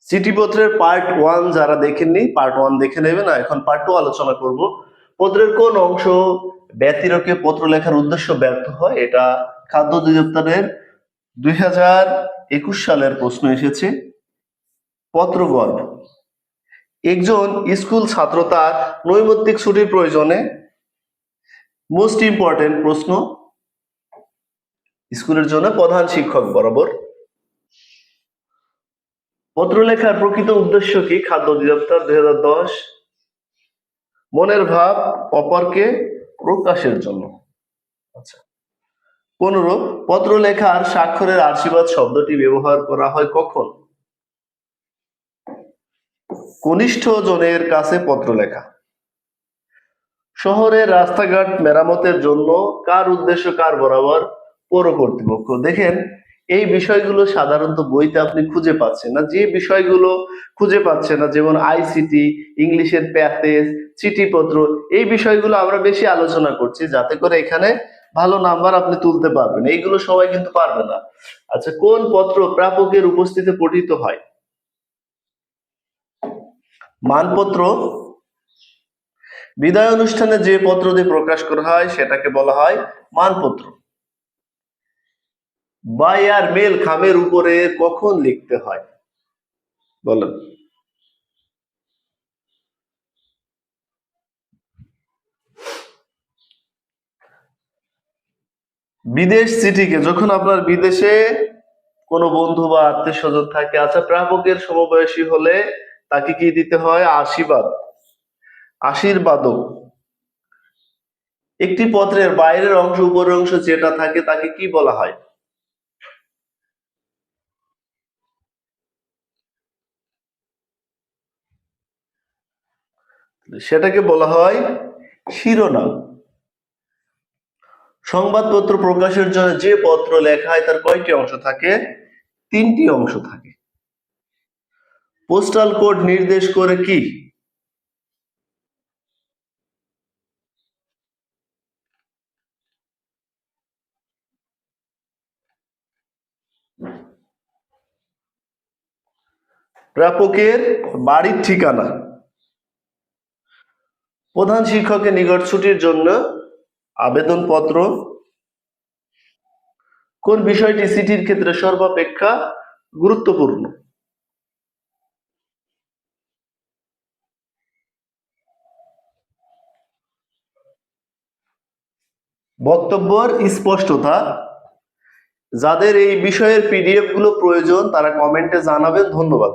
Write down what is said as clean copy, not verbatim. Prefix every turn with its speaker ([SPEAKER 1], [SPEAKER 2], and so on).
[SPEAKER 1] চিঠিপত্রের part 1 যারা দেখেননি part 1 দেখে নেবেন। এখন পার্ট 2 আলোচনা করব। পত্রের কোন অংশ ব্যতিরেকে পত্র লেখার উদ্দেশ্য ব্যর্থ হয়? এটা খাদ্য অধিদপ্তরের 2021 সালের প্রশ্ন এসেছে। পত্র গর্ভ। একজন স্কুল ছাত্র তার নৈমিত্তিক ছুটির প্রয়োজনে মোস্ট ইম্পর্টেন্ট প্রশ্ন স্কুলের জন্য প্রধান শিক্ষক বরাবর। পত্র লেখার প্রকৃত উদ্দেশ্য কি? খাদ্য অধিদপ্তর 2010। মনের ভাব অপরকে প্রকাশের জন্য। আচ্ছা। 15 পত্র লেখার স্বাক্ষরের আশীর্বাদ শব্দটি ব্যবহার করা হয় কখন? কনিষ্ঠ জনের কাছে পত্র লেখা। শহরের রাস্তাঘাট মেরামতের জন্য কার উদ্দেশ্য কার বরাবর? পৌর কর্তৃপক্ষ। দেখেন এই বিষয়গুলো সাধারণত বইতে আপনি খুঁজে পাচ্ছেন না। যে বিষয়গুলো খুঁজে পাচ্ছেন না, যেমন আইসিটি, ইংলিশের প্যাসেজ, চিঠিপত্র, এই বিষয়গুলো আমরা বেশি আলোচনা করছি যাতে করে এখানে ভালো নাম্বার আপনি তুলতে পারবেন। এইগুলো সবাই কিন্তু পারবে না। আচ্ছা, কোন পত্র প্রাপকের উপস্থিতিতে পঠিত হয়? মানপত্র। বিদায় অনুষ্ঠানে যে পত্র দিয়ে প্রকাশ করা হয় সেটাকে বলা হয় মানপত্র। বাই আর মেল খামের উপরে কখন লিখতে হয়? বলেন। বিদেশ চিঠিকে, যখন আপনার বিদেশে কোনো বন্ধু বা আত্মীয় স্বজন থাকে, আচ্ছা, প্রাপকের সমবয়সী হলে তাকে কি দিতে হয়? আশীর্বাদক। একটি পত্রের বাইরের অংশ উপরের অংশ যেটা থাকে তাকে কি বলা হয়? সেটাকে বলা হয় শিরোনাম। সংবাদপত্র প্রকাশের জন্য যে পত্র লেখা হয় তার কয়টি অংশ থাকে? 3টি অংশ থাকে। পোস্টাল কোড নির্দেশ করে কি? প্রাপকের বাড়ির ঠিকানা। প্রধান শিক্ষকের নিকট ছুটির জন্য আবেদনপত্র। কোন বিষয়টি চিঠির ক্ষেত্রে সর্বাপেক্ষা গুরুত্বপূর্ণ? বক্তব্যের স্পষ্টতা। যাদের এই বিষয়ের পিডিএফ গুলো প্রয়োজন তারা কমেন্টে জানাবেন। ধন্যবাদ।